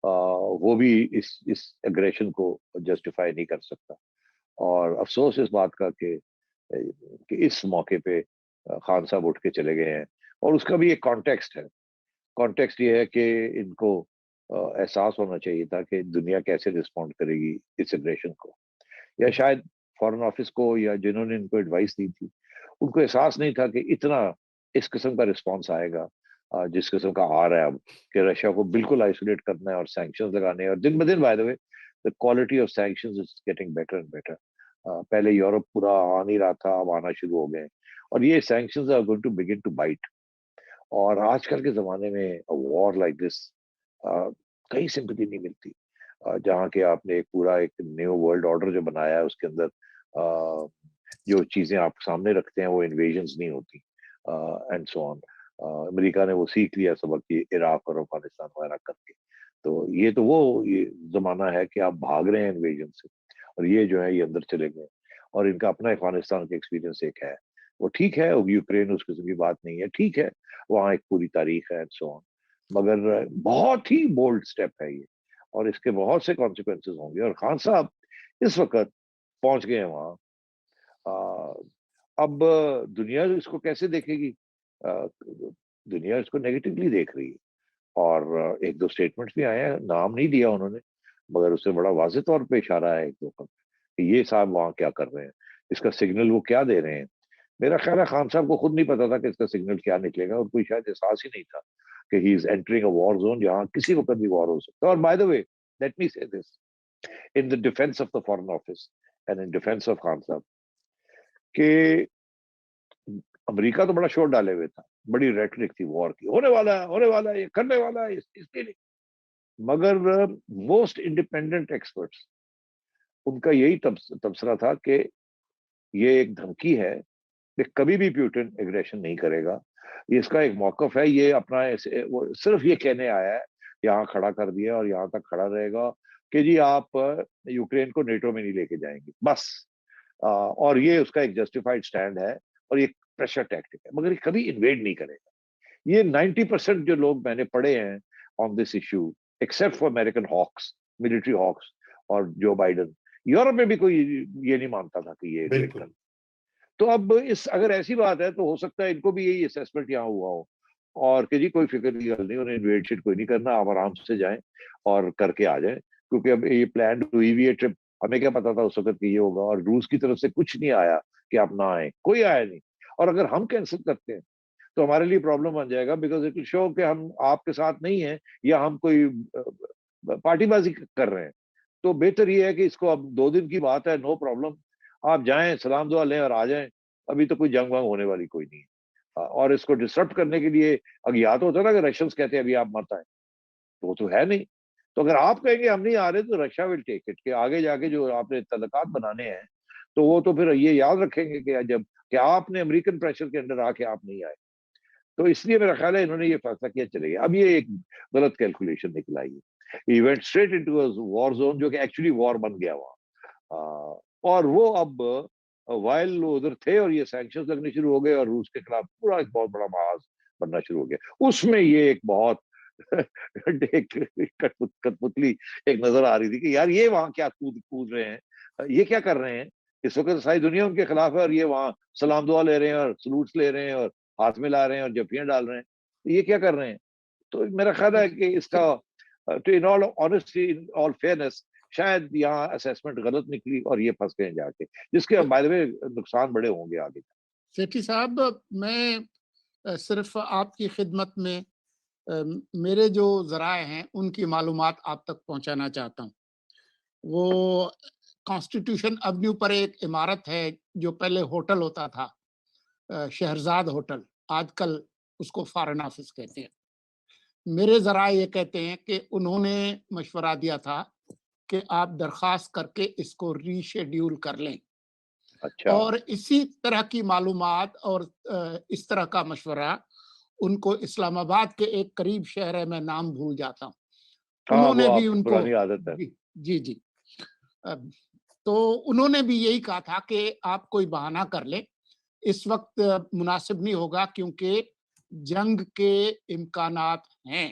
وہ بھی اس اگریشن کو جسٹیفائی نہیں کر سکتا. اور افسوس اس بات کا کہ اس موقع پہ خان صاحب اٹھ کے چلے گئے ہیں. اور اس کا بھی ایک کانٹیکسٹ ہے. کانٹیکسٹ یہ ہے کہ ان کو احساس ہونا چاہیے تھا کہ دنیا کیسے رسپونڈ کرے گی اس اگریشن کو. یا شاید فارن آفس کو یا جنہوں نے ان کو ایڈوائس دی تھی ان کو احساس نہیں تھا کہ اتنا اس قسم کا رسپانس آئے گا جس قسم کا آ رہا ہے اب, کہ رشیا کو بالکل آئسولیٹ کرنا ہے اور سینکشنز لگانے ہیں. اور دن بدن by the way the quality of sanctions is getting better and better. پہلے یورپ پورا آ نہیں رہا تھا, اب آنا شروع ہو گئے اور یہ sanctions are going to begin to bite. اور آج کل کے زمانے میں وار لائک دس کہیں سمپتی نہیں ملتی. جہاں کہ آپ نے ایک پورا ایک نیو ورلڈ آرڈر جو بنایا ہے اس کے اندر جو چیزیں آپ سامنے رکھتے ہیں وہ انویژنز نہیں ہوتی اینڈ سو آن. امریکہ نے وہ سیکھ لیا سبق کی عراق اور افغانستان وغیرہ کر کے. تو یہ زمانہ ہے کہ آپ بھاگ رہے ہیں انویژن سے اور یہ جو ہے یہ اندر چلے گئے. اور ان کا اپنا افغانستان کا ایکسپیرینس ایک ہے, وہ ٹھیک ہے, یوکرین اس قسم کی بات نہیں ہے, ٹھیک ہے, وہاں ایک پوری تاریخ ہے اینڈ سو آن, مگر بہت ہی بولڈ سٹیپ ہے یہ اور اس کے بہت سے کانسیکوینسز ہوں گے. اور خان صاحب اس وقت پہنچ گئے ہیں وہاں. اب دنیا اس کو کیسے دیکھے گی؟ دنیا اس کو نیگیٹولی دیکھ رہی ہے اور ایک دو سٹیٹمنٹس بھی آئے ہیں, نام نہیں دیا انہوں نے مگر اس سے بڑا واضح طور پہ اشارہ ہے ایک دو کا کہ یہ صاحب وہاں کیا کر رہے ہیں, اس کا سگنل وہ کیا دے رہے ہیں. میرا خیال ہے خان صاحب کو خود نہیں پتا تھا کہ اس کا سگنل کیا نکلے گا اور کوئی شاید احساس ہی نہیں تھا کہ ہی is entering a war zone جہاں کسی وقت بھی وار ہو سکتا ہے. اور by the way let me say this in the defence of the foreign office and in defence of Khan صاحب کہ امریکہ تو بڑا شور ڈالے ہوئے تھا, بڑی ریٹرک تھی وار کی, ہونے والا ہے, یہ کرنے والا ہے, اس کے لیے. مگر موسٹ انڈیپینڈنٹ ایکسپرٹس ان کا یہی تبصرہ تھا کہ یہ ایک دھمکی ہے کہ کبھی بھی پیوٹن ایگریشن نہیں کرے گا. یہ اس کا ایک موقف ہے, یہ اپنا وہ صرف یہ کہنے آیا ہے, یہاں کھڑا کر دیا اور یہاں تک کھڑا رہے گا کہ جی آپ یوکرین کو نیٹو میں نہیں لے کے جائیں گے بس. اور یہ اس کا ایک جسٹیفائڈ سٹینڈ ہے اور یہ پریشر ٹیکٹک ہے, مگر یہ کبھی انویڈ نہیں کرے گا. یہ 90% جو لوگ میں نے پڑھے ہیں on this issue except for American hawks, military hawks اور جو بائیڈن, یورپ میں بھی کوئی یہ نہیں مانتا تھا کہ یہ انویڈ کر. تو اب اگر ایسی بات ہے تو ہو سکتا ہے ان کو بھی یہی اسیسمنٹ یہاں ہوا ہو اور کہ جی کوئی فکر کی غل نہیں, انہیں انویڈ شیٹ کوئی نہیں کرنا, آپ آرام سے جائیں اور کر کے آ جائیں. کیونکہ اب یہ پلانڈ ہوئی ہوئی ہے ٹرپ, ہمیں کیا پتا تھا اس وقت کہ یہ ہوگا, اور روس کی طرف سے کچھ نہیں آیا کہ آپ نہ آئیں, کوئی آیا نہیں. اور اگر ہم کینسل کرتے ہیں تو ہمارے لیے پرابلم بن جائے گا بیکاز اٹ ول شو کہ ہم آپ کے ساتھ نہیں ہیں یا ہم کوئی پارٹی بازی کر رہے ہیں. تو بہتر یہ ہے کہ اس کو اب 2 دن کی بات ہے, نو پرابلم, آپ جائیں, سلام دعا لیں اور آ جائیں. ابھی تو کوئی جنگ وانگ ہونے والی کوئی نہیں ہے. اور اس کو ڈسٹرپٹ کرنے کے لیے اگر یا تو ہوتا ہے نا کہ رشینس کہتے ہیں ابھی آپ مت آئیں, تو وہ تو ہے نہیں. تو اگر آپ کہیں گے ہم نہیں آ رہے تو رشیا ول ٹیک اٹ کہ آگے جا کے جو آپ نے تعلقات بنانے ہیں تو وہ تو پھر یہ یاد رکھیں گے کہ جب کہ آپ نے امریکن پریشر کے اندر آ کے آپ نہیں آئے. تو اس لیے میرا خیال ہے انہوں نے یہ فیصلہ کیا چلے گا. اب یہ ایک غلط کیلکولیشن نکل آئی ہے. He went straight into a war zone جو کہ ایکچولی وار بن گیا وہاں. اور وہ اب وائل ادھر تھے اور یہ سینکشنز لگنے شروع ہو گئے اور روس کے خلاف پورا ایک بہت بڑا محاذ بننا شروع ہو گیا. اس میں یہ ایک بہت کٹپتلی ایک نظر آ رہی تھی کہ یار یہ وہاں کیا کود رہے ہیں, یہ کیا کر رہے ہیں. اس وقت ساری دنیا ان کے خلاف ہے اور یہ وہاں سلام دعا لے رہے ہیں اور سلوٹس لے رہے ہیں اور ہاتھ میں لا رہے ہیں اور جفیاں ڈال رہے ہیں. یہ کیا کر رہے ہیں. تو میرا خیال ہے کہ اس کا تو in all honesty, in all fairness, شاید یہاں اسیسمنٹ غلط نکلی اور یہ پھنس گئے جا کے, جس کے بائی دا وے نقصان بڑے ہوں گے آگے. سیٹھی صاحب, میں صرف آپ کی خدمت میں میرے جو ذرائع ہیں ان کی معلومات آپ تک پہنچانا چاہتا ہوں. وہ کانسٹیٹیوشن ایونیو پر ایک عمارت ہے جو پہلے ہوٹل ہوتا تھا, شہرزاد ہوٹل, آج کل اس کو فارن آفس کہتے ہیں. میرے ذرائع یہ کہتے ہیں کہ انہوں نے مشورہ دیا تھا کہ آپ درخواست کر کے اس کو ری شیڈیول کر لیں. اچھا. اور اسی طرح کی معلومات اور اس طرح کا مشورہ ان کو اسلام آباد کے ایک قریب شہر ہے, میں نام بھول جاتا ہوں, انہوں نے بھی ان کو پرانی عادت ہے. جی تو انہوں نے بھی یہی کہا تھا کہ آپ کوئی بہانہ کر لیں, اس وقت مناسب نہیں ہوگا کیونکہ جنگ کے امکانات ہیں.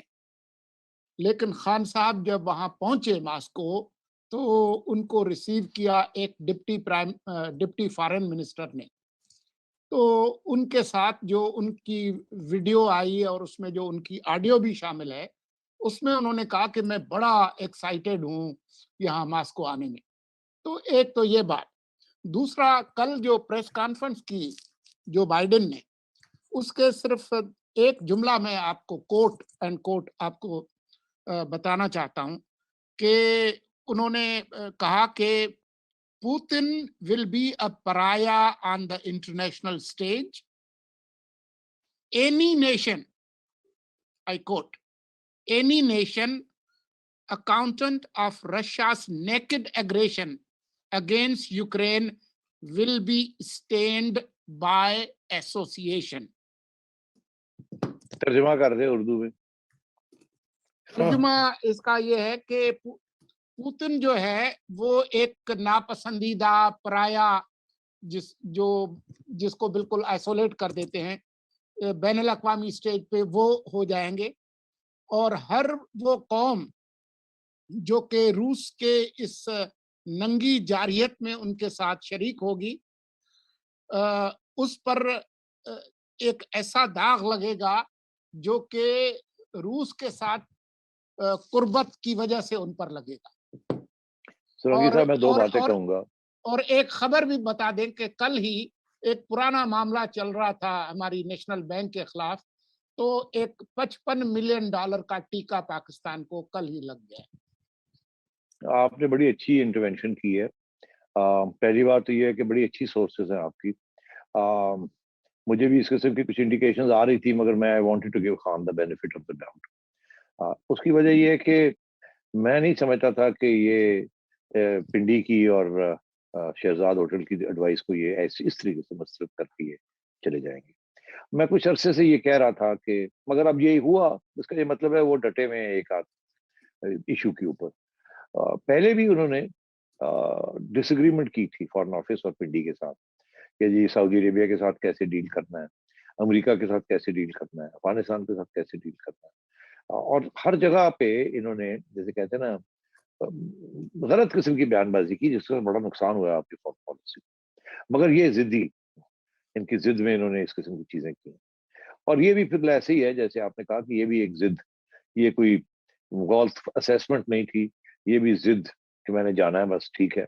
لیکن خان صاحب جب وہاں پہنچے ماسکو تو ان کو ریسیو کیا ایک ڈپٹی فارن منسٹر نے. تو ان کے ساتھ جو ان کی ویڈیو آئی اور اس میں جو ان کی آڈیو بھی شامل ہے، اس میں انہوں نے کہا کہ میں بڑا ایکسائٹیڈ ہوں یہاں ماسکو آنے میں. تو ایک تو یہ بات. دوسرا، کل جو پریس کانفرنس کی جو بائیڈن نے، اس کے صرف ایک جملہ میں آپ کو کوٹ اینڈ کوٹ آپ کو بتانا چاہتا ہوں کہ انہوں نے کہا کہ Putin will be a pariah on the international stage. Any nation, I quote, any nation accountant of Russia's naked aggression against Ukraine will be stained by association. ترجمہ کر دے اردو میں. ترجمہ اس کا یہ ہے کہ پوتن جو ہے وہ ایک ناپسندیدہ پرایا جس کو بالکل آئسولیٹ کر دیتے ہیں بین الاقوامی سٹیج پہ، وہ ہو جائیں گے. اور ہر وہ قوم جو کہ روس کے اس ننگی جارحیت میں ان کے ساتھ شریک ہوگی، اس پر ایک ایسا داغ لگے گا جو کہ روس کے ساتھ قربت کی وجہ سے ان پر لگے گا. سرنگی صاحب میں دو باتیں کہوں گا. اور ایک خبر بھی بتا دیں کہ کل ہی ایک پرانا معاملہ چل رہا تھا ہماری نیشنل بینک کے خلاف، تو ایک $55 ملین کا ٹیکہ پاکستان کو کل ہی لگ گیا. آپ نے بڑی اچھی انٹروینشن کی ہے. پہلی بات تو یہ ہے کہ بڑی اچھی سورسز ہیں آپ کی. مجھے بھی اس قسم کی کچھ انڈیکیشنز آ رہی تھی، مگر میں I wanted to give Khan the benefit of the doubt. اس کی وجہ یہ ہے کہ میں نہیں سمجھتا تھا کہ یہ پنڈی کی اور شہزاد ہوٹل کی ایڈوائس کو یہ اس طریقے سے مسترد کر کے یہ چلے جائیں گے. میں کچھ عرصے سے یہ کہہ رہا تھا کہ مگر اب یہی ہوا، اس کا یہ مطلب ہے وہ ڈٹے ہوئے ہیں ایک آدھ ایشو کے اوپر. پہلے بھی انہوں نے ڈس اگریمنٹ کی تھی فارن آفس اور پنڈی کے ساتھ کہ جی سعودی عربیہ کے ساتھ کیسے ڈیل کرنا ہے، امریکہ کے ساتھ کیسے ڈیل کرنا ہے، افغانستان کے ساتھ کیسے ڈیل کرنا ہے. اور ہر جگہ پہ انہوں نے جیسے کہتے ہیں نا غلط قسم کی بیان بازی کی، جس سے بڑا نقصان ہوا آپ کی فارن پالیسی. مگر یہ ضدی، ان کی ضد میں انہوں نے اس قسم کی چیزیں کی. اور یہ بھی پھر ایسے ہی ہے جیسے آپ نے کہا کہ یہ بھی ایک ضد، یہ کوئی غلط اسیسمنٹ نہیں تھی، یہ بھی ضد کہ میں نے جانا ہے بس ٹھیک ہے.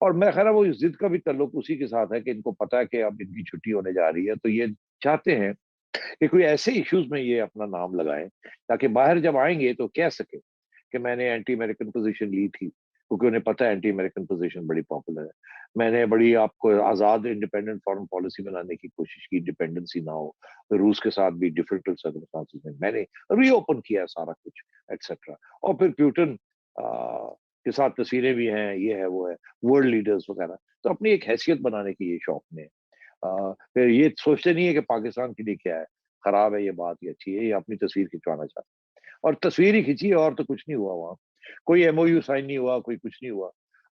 اور میں خیال ہے وہ اس ضد کا بھی تعلق اسی کے ساتھ ہے کہ ان کو پتا ہے کہ اب ان کی چھٹی ہونے جا رہی ہے، تو یہ چاہتے ہیں کہ کوئی ایسے ایشوز میں یہ اپنا نام لگائیں تاکہ باہر جب آئیں گے تو کہہ سکیں کہ میں نے اینٹی امریکن پوزیشن لی تھی، کیونکہ انہیں پتا ہے اینٹی امریکن پوزیشن بڑی پاپولر ہے. میں نے بڑی آپ کو آزاد انڈیپینڈنٹ فارن پالیسی بنانے کی کوشش کی، ڈپینڈنسی نہ ہو، روس کے ساتھ بھی ڈفرینٹ سرکمسٹانسز میں نے ری اوپن کیا سارا کچھ ایٹسیٹرا. اور پھر پیوٹن کے ساتھ تصویریں بھی ہیں، یہ ہے وہ ہے، ورلڈ لیڈرز وغیرہ. تو اپنی ایک حیثیت بنانے کی یہ شوق میں پھر یہ سوچتے نہیں ہے کہ پاکستان کے لیے کیا ہے، خراب ہے یہ بات، یہ اچھی ہے، یہ اپنی تصویر کھنچوانا چاہتے ہیں. اور تصویر ہی کھینچی اور تو کچھ نہیں ہوا وہاں، کوئی ایم او یو سائن نہیں ہوا، کوئی کچھ نہیں ہوا.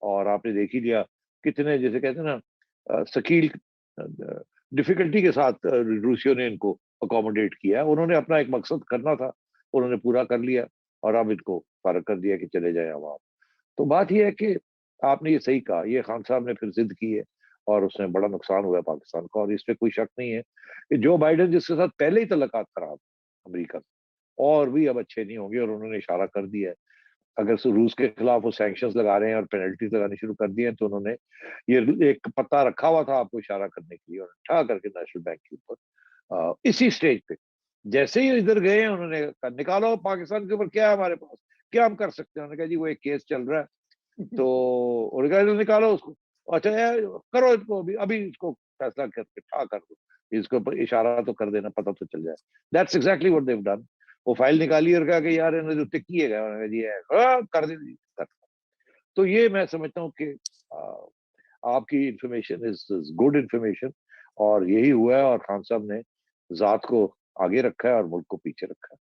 اور آپ نے دیکھ ہی لیا کتنے جیسے کہتے ہیں نا سکیل ڈیفیکلٹی کے ساتھ روسیوں نے ان کو اکوموڈیٹ کیا. انہوں نے اپنا ایک مقصد کرنا تھا، انہوں نے پورا کر لیا اور اب ان کو فارغ کر دیا کہ چلے جائیں عوام. تو بات یہ ہے کہ آپ نے یہ صحیح کہا، یہ خان صاحب نے پھر ضد کی ہے اور اس میں بڑا نقصان ہوا ہے پاکستان کو. اور اس پہ کوئی شک نہیں ہے کہ جو بائیڈن جس کے ساتھ پہلے ہی تعلقات خراب امریکہ اور بھی اب اچھے نہیں ہوں گے، اور انہوں نے اشارہ کر دیا ہے اگر روس کے خلاف وہ سینکشنز لگا رہے ہیں اور پینلٹیز لگانی شروع کر دی ہیں، تو انہوں نے یہ ایک پتا رکھا ہوا تھا آپ کو اشارہ کرنے کے لیے، اور اٹھا کر کے نیشنل بینک کے اوپر اسی سٹیج پہ جیسے ہی ادھر گئے ہیں انہوں نے نکالو پاکستان کے اوپر کیا ہے ہمارے پاس، کیا ہم کر سکتے ہیں. انہوں نے کہا جی وہ ایک کیس چل رہا ہے تو انہوں نے کہا نکالو اس کو، اچھا کرو اس کو ابھی اس کو فیصلہ کر کے ٹھا کر دو، اس کو اشارہ تو کر دینا، پتہ تو چل جائے. That's exactly what Dev done. وہ فائل نکالی اور کہا کہ یار انہوں نے جو کیے گئے جی کر دیں. تو یہ میں سمجھتا ہوں کہ آپ کی انفارمیشن از گڈ انفارمیشن، اور یہی ہوا ہے. اور خان صاحب نے ذات کو آگے رکھا ہے اور ملک کو پیچھے رکھا ہے.